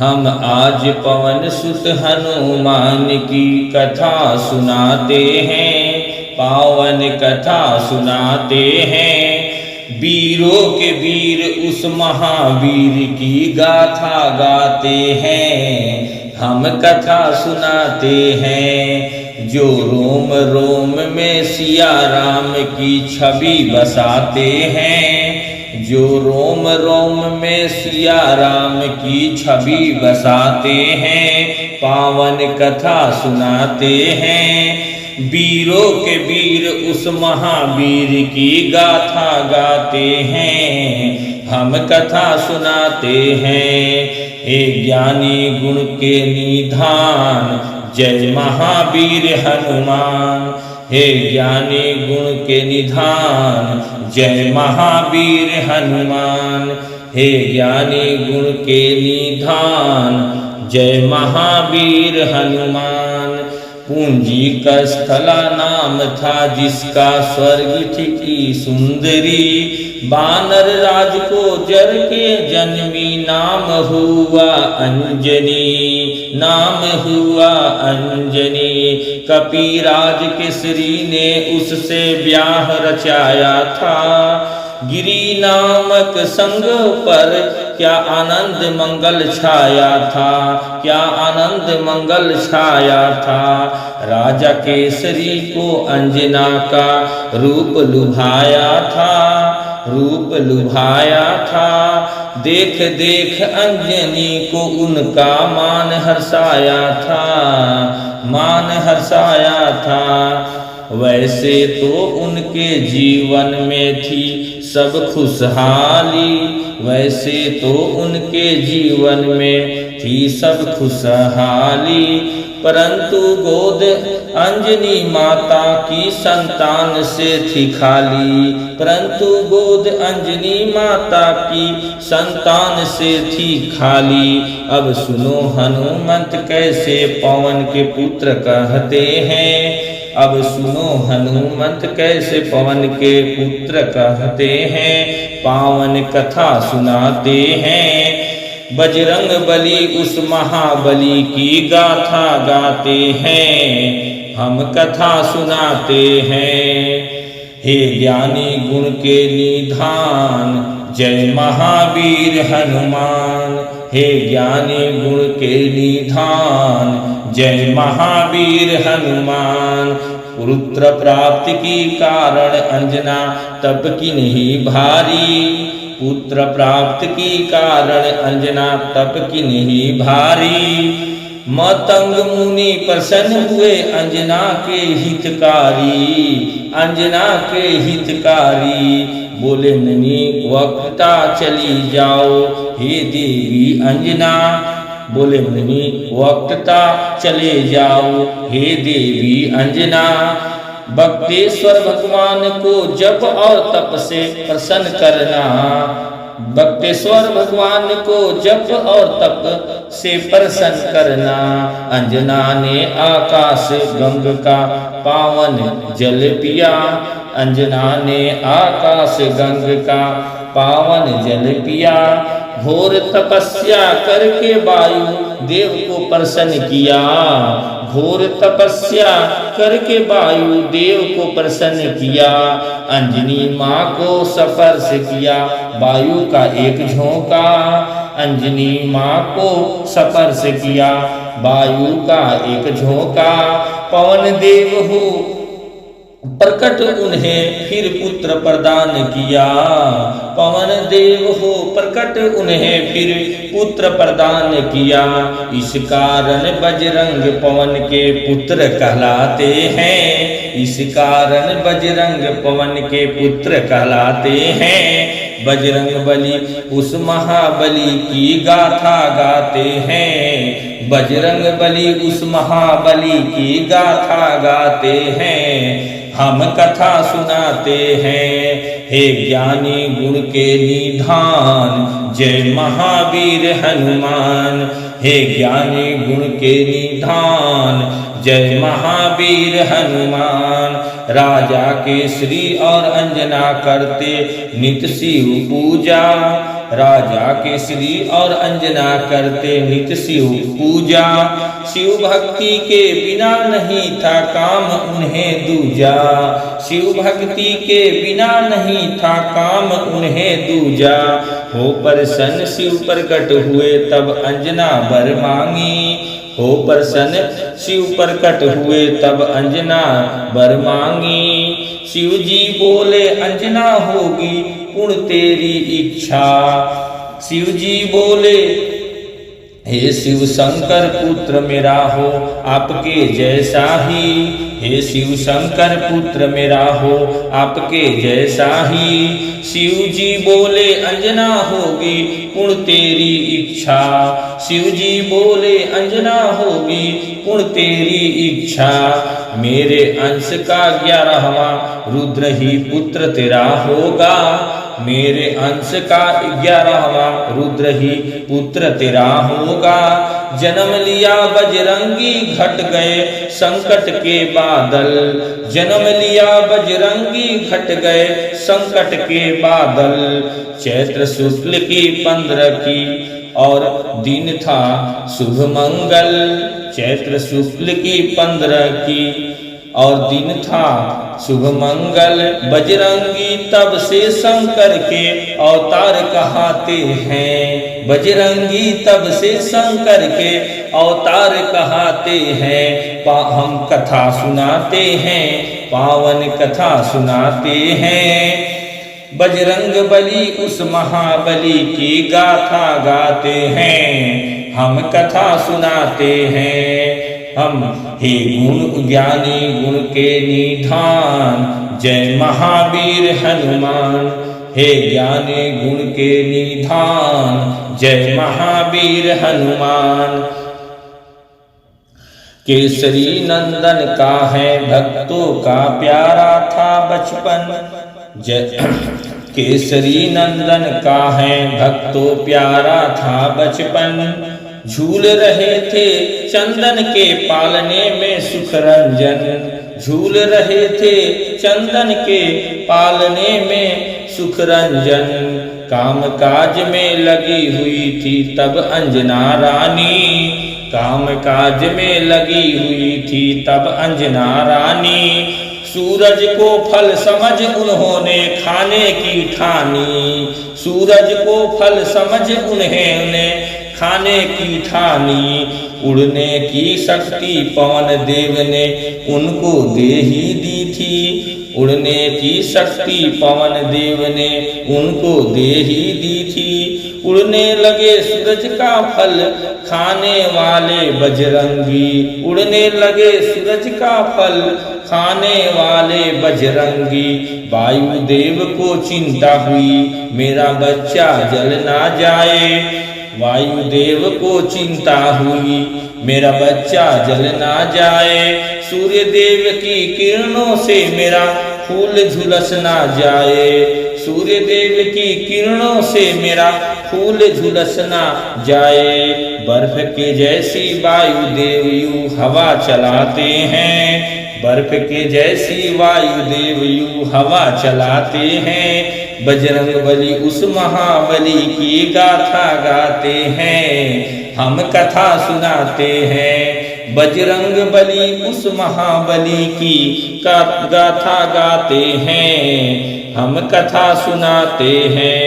हम आज पवन सुत हनुमान की कथा सुनाते हैं, पावन कथा सुनाते हैं। वीरों के वीर उस महावीर की गाथा गाते हैं, हम कथा सुनाते हैं। जो रोम रोम में सिया राम की छवि बसाते हैं, जो रोम रोम में सिया राम की छवि बसाते हैं, पावन कथा सुनाते हैं। वीरों के वीर उस महावीर की गाथा गाते हैं, हम कथा सुनाते हैं। हे ज्ञानी गुण के निधान, जय महावीर हनुमान। हे ज्ञानी गुण के निधान, जय महावीर हनुमान। हे ज्ञानी गुण के निधान, जय महावीर हनुमान। पूंजी का स्थला नाम था जिसका, स्वर्ग थी की सुंदरी। बानर राज को जर के जन्मी, नाम हुआ अंजनी, नाम हुआ अंजनी। कपिराज केसरी ने उससे ब्याह रचाया था। गिरी नामक संग पर क्या आनंद मंगल छाया था, क्या आनंद मंगल छाया था। राजा केसरी को अंजना का रूप लुभाया था, रूप लुभाया था। देख देख अंजनी को उनका मान हर्षाया था, मान हर्षाया था। वैसे तो उनके जीवन में थी सब खुशहाली, वैसे तो उनके जीवन में थी सब खुशहाली। परंतु गोद अंजनी माता की संतान से थी खाली, परंतु गोद अंजनी माता की संतान से थी खाली। अब सुनो हनुमंत कैसे पवन के पुत्र कहते हैं, अब सुनो हनुमंत कैसे पवन के पुत्र कहते हैं, पावन कथा सुनाते हैं। बजरंग बली उस महाबली की गाथा गाते हैं, हम कथा सुनाते हैं। हे ज्ञानी गुण के निधान, जय महावीर हनुमान। हे ज्ञानी गुण के निधान, जय महावीर हनुमान। पुत्र प्राप्ति की कारण अंजना तप की नहीं भारी, पुत्र प्राप्त की कारण अंजना तप की नहीं भारी। मतंग मुनि प्रसन्न हुए अंजना के हितकारी, अंजना के हितकारी। बोले ननी वक्ता चली जाओ, हे देवी अंजना। बोले मुनि वक्ता चले जाओ, हे देवी अंजना। बक्तेश्वर भगवान को जप और तप से प्रसन्न करना, बक्तेश्वर भगवान को जप और तप से प्रसन्न करना। अंजना ने आकाश गंग का पावन जल पिया, अंजना ने आकाश गंग का पावन जल पिया। घोर तपस्या करके वायु देव को प्रसन्न किया, घोर तपस्या करके वायु देव को प्रसन्न किया। अंजनी माँ को स्पर्श किया वायु का एक झोंका, अंजनी माँ को स्पर्श किया वायु का एक झोंका। पवन देव हो प्रकट उन्हें फिर पुत्र प्रदान किया, पवन देव हो प्रकट उन्हें फिर पुत्र प्रदान किया। इस कारण बजरंग पवन के पुत्र कहलाते हैं, इस कारण बजरंग पवन के पुत्र कहलाते हैं। बजरंग बली उस महाबली की गाथा गाते हैं, बजरंग बली उस महाबली की गाथा गाते हैं, हम कथा सुनाते हैं। हे ज्ञानी गुण के निधान, जय महावीर हनुमान। हे ज्ञानी गुण के निधान, जय महावीर हनुमान। राजा केसरी और अंजना करते नित शिव पूजा, राजा केसरी और अंजना करते नित्य शिव पूजा। शिव भक्ति के बिना नहीं था काम उन्हें दूजा, शिव भक्ति के बिना नहीं था काम उन्हें दूजा। हो प्रसन्न शिव प्रकट हुए तब अंजना वर मांगी, हो प्रसन्न शिव प्रकट हुए तब अंजना वर मांगी। शिव जी बोले अंजना होगी पूर्ण तेरी इच्छा, शिव जी बोले हे शिव शंकर पुत्र मेरा हो आपके जैसा ही, हे शिव शंकर पुत्र मेरा हो आपके जैसा ही। शिव जी बोले अंजना होगी पूर्ण तेरी इच्छा, शिव जी बोले अंजना होगी पूर्ण तेरी इच्छा। मेरे अंश का 11वां रुद्र ही पुत्र तेरा होगा, मेरे अंश का 11वां रुद्र ही पुत्र तेरा होगा। जन्म लिया बजरंगी घट गए संकट के बादल, जन्म लिया बजरंगी घट गए संकट के बादल। चैत्र शुक्ल की 15 की और दिन था शुभ मंगल, चैत्र शुक्ल की 15 की और दिन था शुभ मंगल। बजरंगी तब से शंकर के अवतार कहते हैं, बजरंगी तब से शंकर के अवतार कहते हैं। हम कथा सुनाते हैं, पावन कथा सुनाते हैं। बजरंग बली उस महाबली की गाथा गाते हैं, हम कथा सुनाते हैं। हम हे गुण ज्ञानी गुण के निधान, जय महावीर हनुमान। हे ज्ञानी गुण के निधान, जय महावीर हनुमान। केसरी नंदन का है भक्तों का प्यारा था बचपन, जय केसरी नंदन का है भक्तों प्यारा था बचपन। झूल रहे थे चंदन के पालने में सुख रंजन, झूल रहे थे चंदन के पालने में सुख रंजन। काम काज में लगी हुई थी तब अंजना रानी, काम काज में लगी हुई थी तब अंजना रानी। सूरज को फल समझ उन्होंने खाने की ठानी, सूरज को फल समझ उन्होंने खाने की ठानी। उड़ने की शक्ति पवन देव ने उनको दे ही दी थी, उड़ने की शक्ति पवन देव ने उनको दे ही दी थी। उड़ने लगे सूरज का फल खाने वाले बजरंगी, उड़ने लगे सूरज का फल खाने वाले बजरंगी। वायुदेव को चिंता हुई मेरा बच्चा जल ना जाए, वायुदेव को चिंता हुई मेरा बच्चा जल ना जाए। सूर्य देव की किरणों से मेरा फूल झुलस ना जाए, सूर्य देव की किरणों से मेरा फूल झुलस ना जाए। बर्फ के जैसी वायुदेव यू हवा चलाते हैं, बर्फ के जैसी वायुदेव यू हवा चलाते हैं। बजरंग बली उस महाबली की गाथा गाते हैं, हम कथा सुनाते हैं। बजरंग बली उस महाबली की गाथा गाते हैं, हम कथा सुनाते हैं।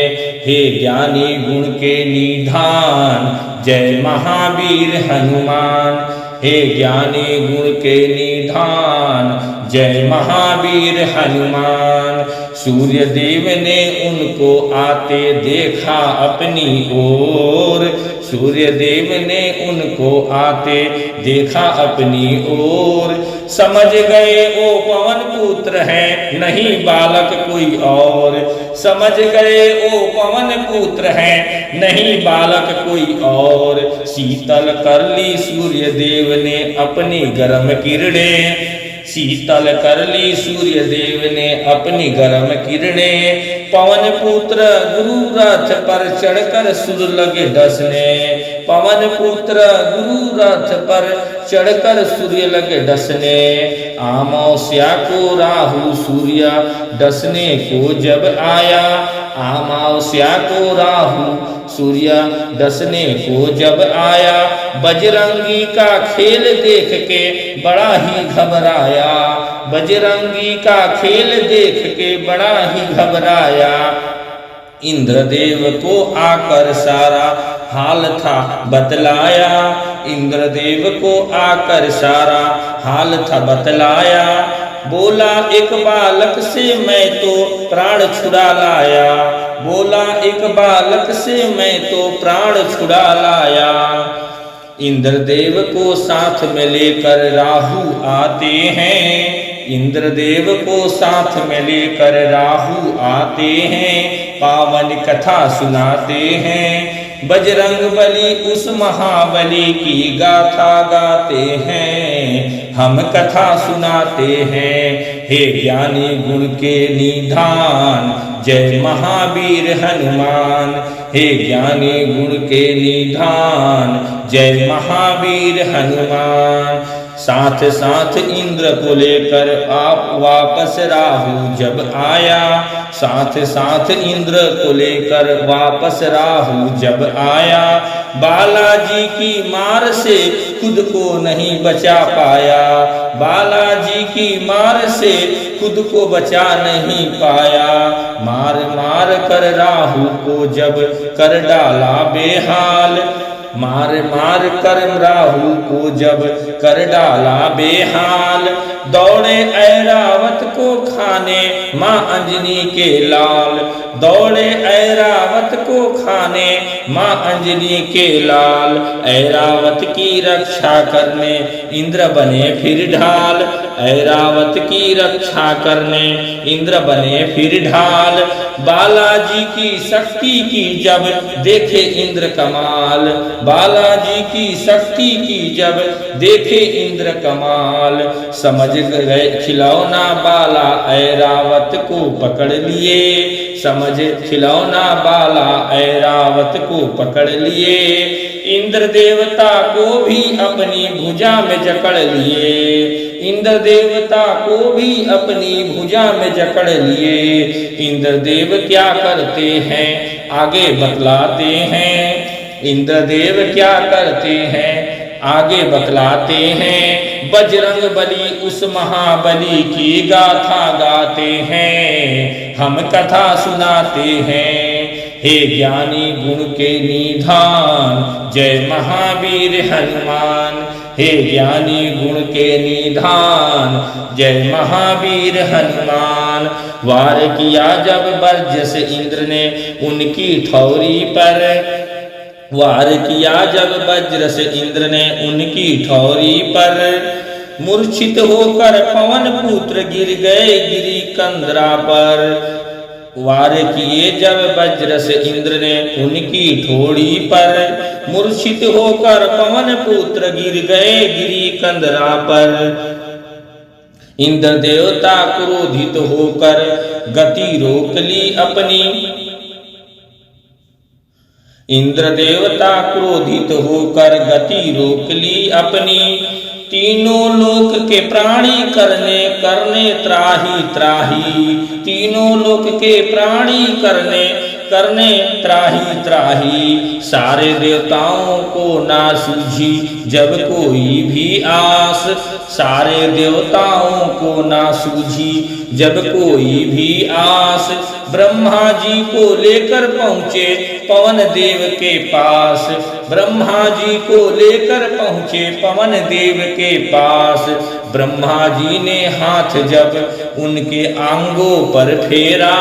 हे ज्ञानी गुण के निधान, जय महावीर हनुमान। हे ज्ञानी गुण के निधान, जय महावीर हनुमान। सूर्य देव ने उनको आते देखा अपनी ओर, सूर्य देव ने उनको आते देखा अपनी ओर। समझ गए वो पवन पुत्र है नहीं बालक कोई और, समझ गए वो पवन पुत्र है नहीं बालक कोई और। शीतल कर ली सूर्य देव ने अपनी गर्म किरणें, शीतल कर ली सूर्य देव ने अपनी गर्म किरणें। पवन पुत्र गुरु रथ पर चढ़कर सुर लगे डसने। पवन पुत्र गुरु रथ पर चढ़कर सूर्य लगे डसने। अमावस्या को राहु सूर्य डसने को जब आया। अमावस्या को राहु सूर्य डसने को जब आया। बजरंगी का खेल देख के बड़ा ही घबराया। बजरंगी का खेल देख के बड़ा ही घबराया। इंद्रदेव को आकर सारा हाल था बतलाया। इंद्रदेव को आकर सारा हाल था बतलाया। बोला एक बालक से मैं तो प्राण छुड़ा लाया। बोला एक बालक से मैं तो प्राण छुड़ा लाया। इंद्रदेव को साथ में लेकर राहु आते हैं। इंद्रदेव को साथ में लेकर राहु आते हैं। पावन कथा सुनाते हैं। बजरंग बली उस महाबली की गाथा गाते हैं। हम कथा सुनाते हैं। हे ज्ञानी गुण के निधान जय महावीर हनुमान। हे ज्ञानी गुण के निधान जय महावीर हनुमान। साथ साथ इंद्र को लेकर आप वापस राहु जब आया। साथ साथ इंद्र को लेकर वापस राहु जब आया। बालाजी की मार से खुद को नहीं बचा पाया। बालाजी की मार से खुद को बचा नहीं पाया। मार मार कर राहु को जब कर डाला बेहाल। मार मार कर राहु को जब कर डाला बेहाल। दौड़े ऐरावत को खाने माँ अंजनी के लाल। दौड़े ऐरावत को खाने माँ अंजनी के लाल। ऐरावत की रक्षा करने इंद्र बने फिर ढाल। ऐरावत की रक्षा करने इंद्र बने फिर ढाल। बालाजी की शक्ति की जब देखे इंद्र कमाल। बालाजी की शक्ति की जब देखे इंद्र कमाल। समझ गए खिलौना बाला ऐरावत को पकड़ लिए। समझ खिलौना बाला ऐरावत को पकड़ लिए। इंद्र देवता को भी अपनी भुजा में जकड़ लिए। इंद्र देवता को भी अपनी भुजा में जकड़ लिए। इंद्रदेव क्या करते हैं आगे बतलाते हैं। इंद्रदेव क्या करते हैं आगे बतलाते हैं। बजरंग बली उस महाबली की गाथा गाते हैं। हम कथा सुनाते हैं। हे ज्ञानी गुण के निधान जय महावीर हनुमान। हे ज्ञानी गुण के निधान जय महावीर हनुमान। वार किया जब बरजस इंद्र ने उनकी ठौरी पर। वार किया जब वज्र से इंद्र ने उनकी ठौरी पर। मूर्छित होकर पवन पुत्र गिर गए गिरी कंदरा पर। वार किए जब वज्र से इंद्र ने उनकी ठोड़ी पर। मूर्छित होकर पवन पुत्र गिर गए गिरी कंदरा पर। इंद्र देवता क्रोधित होकर गति रोक ली अपनी। इंद्र देवता क्रोधित होकर गति रोक ली अपनी। तीनों लोक के प्राणी करने त्राही त्राही। तीनों लोक के प्राणी करने त्राही त्राही। सारे देवताओं को ना सूझी जब कोई भी आस। सारे देवताओं को ना सूझी जब कोई भी आस। ब्रह्मा जी को लेकर पहुँचे पवन देव के पास। ब्रह्मा जी को लेकर पहुँचे पवन देव के पास। ब्रह्मा जी ने हाथ जब उनके अंगों पर फेरा।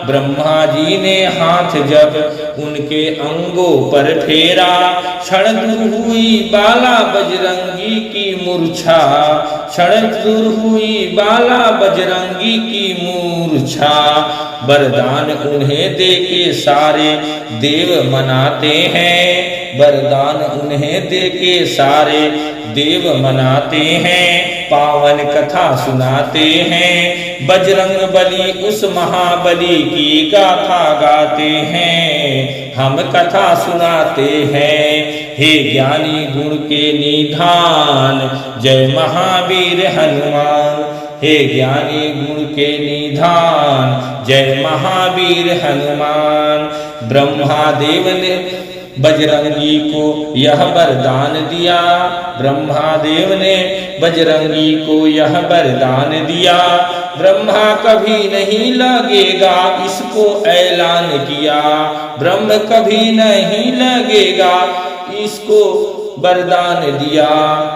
ब्रह्मा जी ने हाथ जब उनके अंगों पर फेरा। क्षण दूर हुई बाला बजरंगी की मूर्छा। क्षण दूर हुई बाला बजरंगी की मूर्छा। वरदान उन्हें दे के सारे देव मनाते हैं। वरदान उन्हें दे के सारे देव मनाते हैं। पावन कथा सुनाते हैं। बजरंग बली उस महाबली की गाथा गाते हैं, हम कथा सुनाते हैं। हे ज्ञानी गुण के निधान, जय महावीर हनुमान। हे ज्ञानी गुण के निधान, जय महावीर हनुमान। ब्रह्मादेव ने बजरंगी को यह वरदान दिया, ब्रह्मादेव ने बजरंगी को यह वरदान दिया। ब्रह्मा कभी नहीं लगेगा इसको ऐलान किया, ब्रह्म कभी नहीं लगेगा इसको वरदान दिया।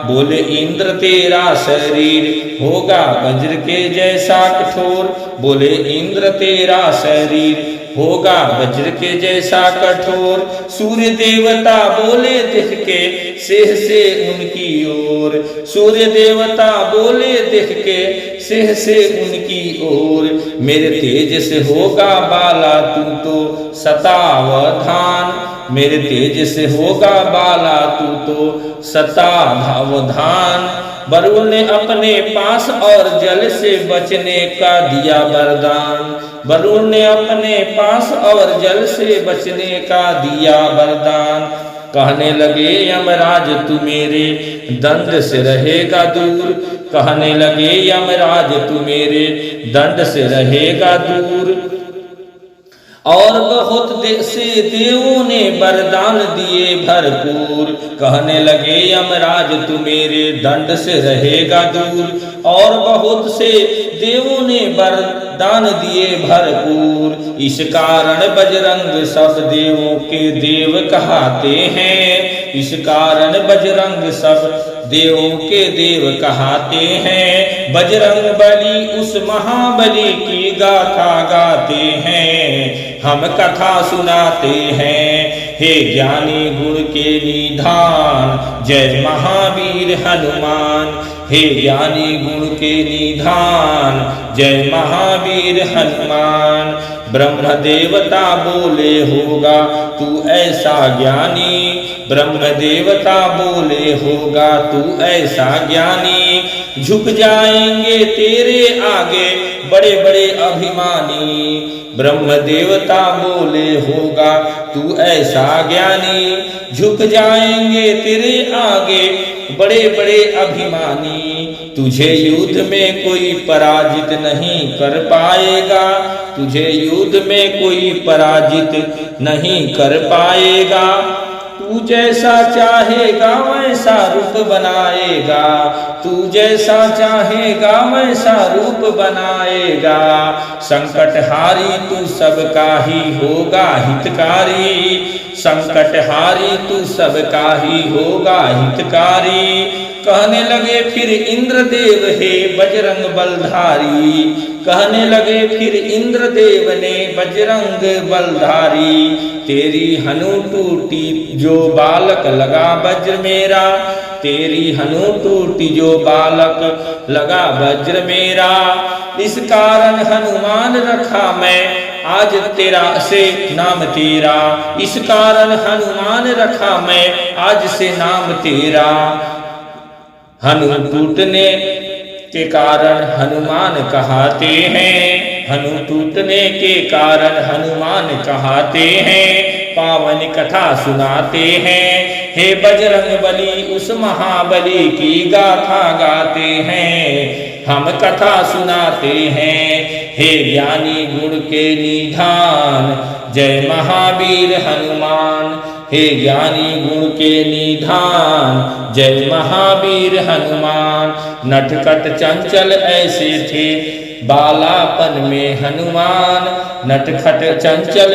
बोले इंद्र तेरा शरीर होगा वज्र के जैसा कठोर, बोले इंद्र तेरा शरीर होगा वज्र के जैसा कठोर। सूर्य देवता बोले देख के सिंह से उनकी ओर, सूर्य देवता बोले देख के सिंह से उनकी ओर। मेरे तेज से होगा बाला तू तो सतावधान, मेरे तेज से होगा बाला तू तो सतावधान। वरुण ने अपने पास और जल से बचने का दिया वरदान, वरुण ने अपने पास और जल से बचने का दिया वरदान। कहने लगे यमराज तू मेरे दंड से रहेगा दूर, कहने लगे यमराज तू मेरे दंड से रहेगा दूर। और बहुत से देवों ने वरदान दिए भरपूर, कहने लगे यमराज तू मेरे दंड से रहेगा दूर। और बहुत से देवों ने वरदान दिए भरपूर, इस कारण बजरंग सब देवों के देव कहते हैं, इस कारण बजरंग सब देवों के देव कहते हैं। बजरंग बली उस महाबली की गाथा गाते हैं, हम कथा सुनाते हैं। हे ज्ञानी गुण के निधान, जय महावीर हनुमान। हे ज्ञानी गुण के निधान, जय महावीर हनुमान। ब्रह्म देवता बोले होगा तू ऐसा ज्ञानी, ब्रह्म देवता बोले होगा तू ऐसा ज्ञानी। झुक जाएंगे तेरे आगे बड़े बड़े अभिमानी, ब्रह्म देवता बोले होगा तू ऐसा ज्ञानी। झुक जाएंगे तेरे आगे बड़े बड़े अभिमानी। तुझे युद्ध में कोई पराजित नहीं कर पाएगा, तुझे युद्ध में कोई पराजित नहीं कर पाएगा। तू जैसा चाहेगा वैसा रूप बनाएगा, तू जैसा चाहेगा वैसा रूप बनाएगा। संकट हारी तू सबका ही होगा हितकारी, संकट हारी तू सबका ही होगा हितकारी। कहने लगे फिर इंद्रदेव हे बजरंग बलधारी, कहने लगे फिर इंद्रदेव ने बजरंग बलधारी। तेरी हनु टूटी जो बालक लगा वज्र मेरा, तेरी हनु टूटी जो बालक लगा वज्र मेरा। इस कारण हनुमान रखा मैं आज तेरा से नाम तेरा, इस कारण हनुमान रखा मैं आज से नाम तेरा। हनु टूटने के कारण हनुमान कहते हैं, हनु टूटने के कारण हनुमान कहते हैं। पावन कथा सुनाते हैं, हे बजरंग बली उस महाबली की गाथा गाते हैं, हम कथा सुनाते हैं। हे ज्ञानी गुण के निधान, जय महावीर हनुमान। हे ज्ञानी गुण के निधान, जय महावीर हनुमान। नटखट चंचल ऐसे थे बालापन में हनुमान, नटखट चंचल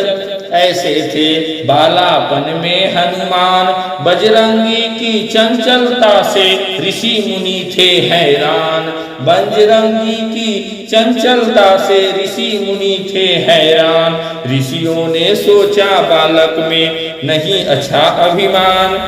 ऐसे थे बालापन में हनुमान। बजरंगी की चंचलता से ऋषि मुनि थे हैरान, बजरंगी की चंचलता से ऋषि मुनि थे हैरान। ऋषियों ने सोचा बालक में नहीं अच्छा अभिमान,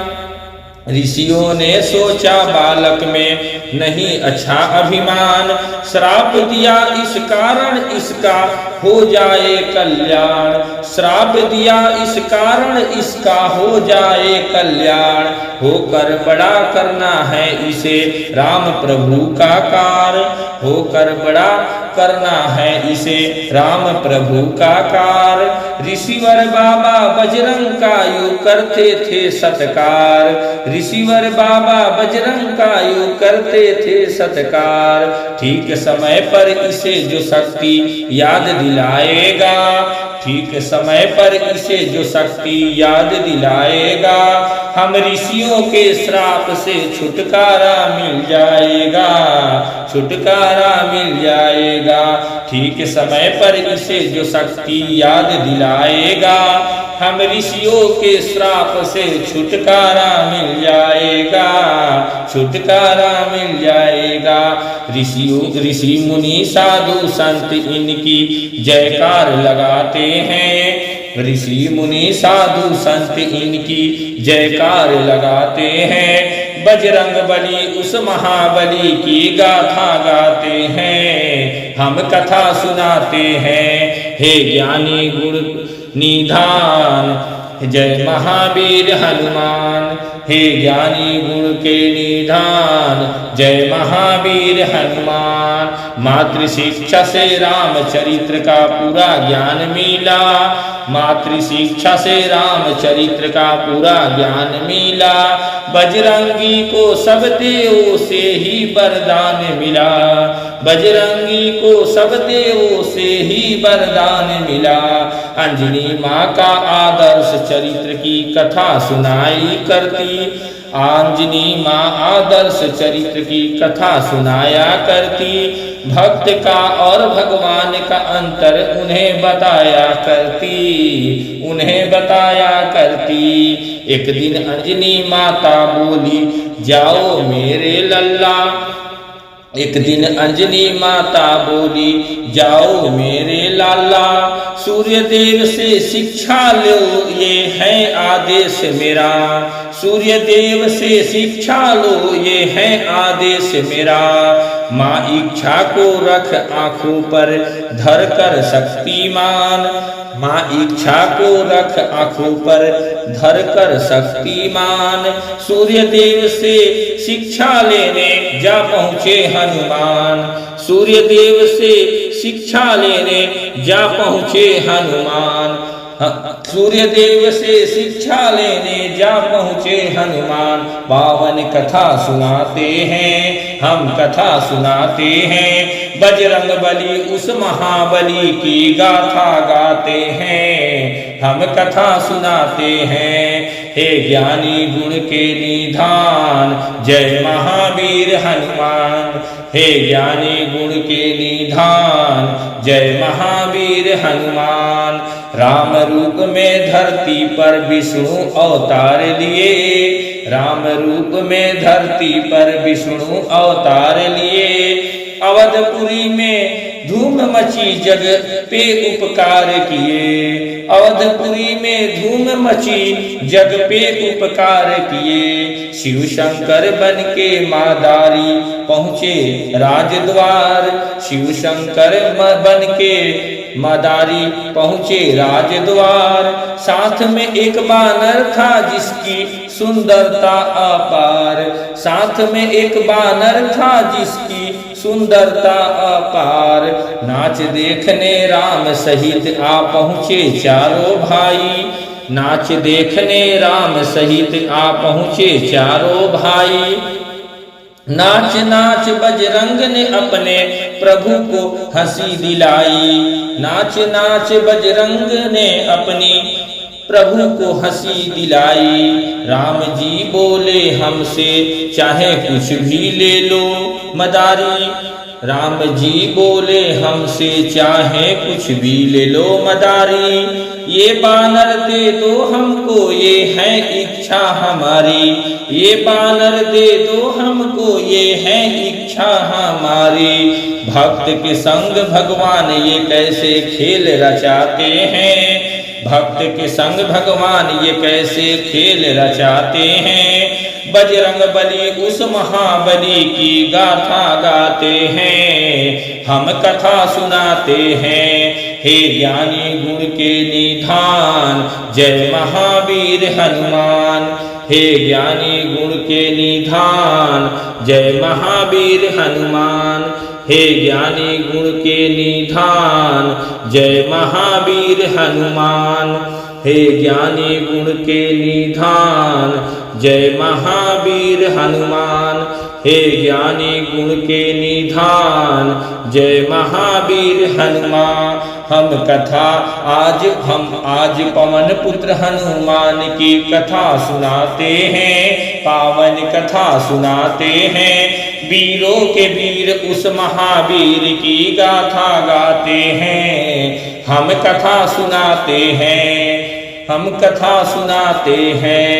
ऋषियों ने सोचा बालक में नहीं अच्छा अभिमान, श्राप दिया इस कारण इसका हो जाए कल्याण। श्राप दिया इस कारण इसका हो जाए कल्याण। होकर बड़ा करना है इसे राम प्रभु का कार्य। होकर बड़ा करना है इसे राम प्रभु का कार्य। ऋषिवर बाबा बजरंग का यू करते थे सत्कार। ऋषिवर बाबा बजरंग का यू करते थे सत्कार। ठीक समय पर इसे जो शक्ति याद दिलाएगा, ठीक समय पर इसे जो शक्ति याद दिलाएगा, हम ऋषियों के श्राप से छुटकारा मिल जाएगा, छुटकारा मिल जाएगा। ठीक समय पर इसे जो शक्ति याद दिलाएगा, हम ऋषियों के श्राप से छुटकारा मिल जाएगा, छुटकारा मिल जाएगा। ऋषि मुनि साधु संत इनकी जयकार लगाते हैं। ऋषि मुनि साधु संत इनकी जयकार लगाते हैं। बजरंग बली उस महाबली की गाथा गाते हैं, हम कथा सुनाते हैं। हे ज्ञानी गुण निधान, जय महावीर हनुमान। हे ज्ञानी गुण के निधान, जय महावीर हनुमान। मातृ शिक्षा से रामचरित्र का पूरा ज्ञान मिला, मातृ शिक्षा से रामचरित्र का पूरा ज्ञान मिला। बजरंगी को सब देवों से ही वरदान मिला, बजरंगी को सब देवों से ही वरदान मिला। अंजनी माँ का आदर्श चरित्र की कथा सुनाई करती, अंजनी माँ आदर्श चरित्र की कथा सुनाया करती। भक्त का और भगवान का अंतर उन्हें बताया करती, उन्हें बताया करती। एक दिन अंजनी माता बोली, जाओ मेरे लल्ला। एक दिन अंजनी माता बोली, जाओ मेरे लाला। सूर्य देव से शिक्षा लो, ये है आदेश मेरा। सूर्य देव से शिक्षा लो, ये है आदेश मेरा। माँ इच्छा को रख आंखों पर धर कर शक्तिमान, माँ इच्छा को रख आंखों पर धर कर शक्तिमान। सूर्य देव से शिक्षा लेने जा पहुँचे हनुमान, सूर्य देव से शिक्षा लेने जा पहुँचे हनुमान। सूर्य देव से शिक्षा लेने जा पहुँचे हनुमान। पावन कथा सुनाते हैं, हम कथा सुनाते हैं। बजरंग बली उस महाबली की गाथा गाते हैं, हम कथा सुनाते हैं। हे ज्ञानी गुण के निधान, जय महावीर हनुमान। हे ज्ञानी गुण के निधान, जय महावीर हनुमान। राम रूप में धरती पर विष्णु अवतार लिए, राम रूप में धरती पर विष्णु अवतार लिए। अवधपुरी में धूम मची जग पे उपकार किए, अवधपुरी में धूम मची जग पे उपकार किए। शिव शंकर बन के मादारी पहुँचे राजद्वार, शिव शंकर बन के मदारी पहुँचे राजद्वार। साथ में एक बानर था जिसकी सुंदरता अपार, साथ में एक बानर था जिसकी सुंदरता अपार। नाच देखने राम सहित आ पहुँचे चारों भाई, नाच देखने राम सहित आ पहुँचे चारों भाई। नाच नाच बजरंग ने अपने प्रभु को हंसी दिलाई, नाच नाच बजरंग ने अपनी प्रभु को हंसी दिलाई। राम जी बोले हमसे चाहे कुछ भी ले लो मदारी, राम जी बोले हमसे चाहे कुछ भी ले लो मदारी। ये बानर दे दो हमको, ये है इच्छा हमारी, ये बानर दे दो हमको, ये है इच्छा हमारी। भक्त के संग भगवान ये कैसे खेल रचाते हैं, भक्त के संग भगवान ये कैसे खेल रचाते हैं। बजरंग बली उस महाबली की गाथा गाते हैं, हम कथा सुनाते हैं। हे ज्ञानी गुण के निधान, जय महावीर हनुमान। हे ज्ञानी गुण के निधान, जय महावीर हनुमान। हे ज्ञानी गुण के निधान, जय महावीर हनुमान। हे ज्ञानी गुण के निधान, जय महावीर हनुमान। हे ज्ञानी गुण के निधान, जय महावीर हनुमान। हम आज पवन पुत्र हनुमान की कथा सुनाते हैं, पावन कथा सुनाते हैं। वीरों के वीर उस महावीर की गाथा गाते हैं, हम कथा सुनाते हैं, हम कथा सुनाते हैं।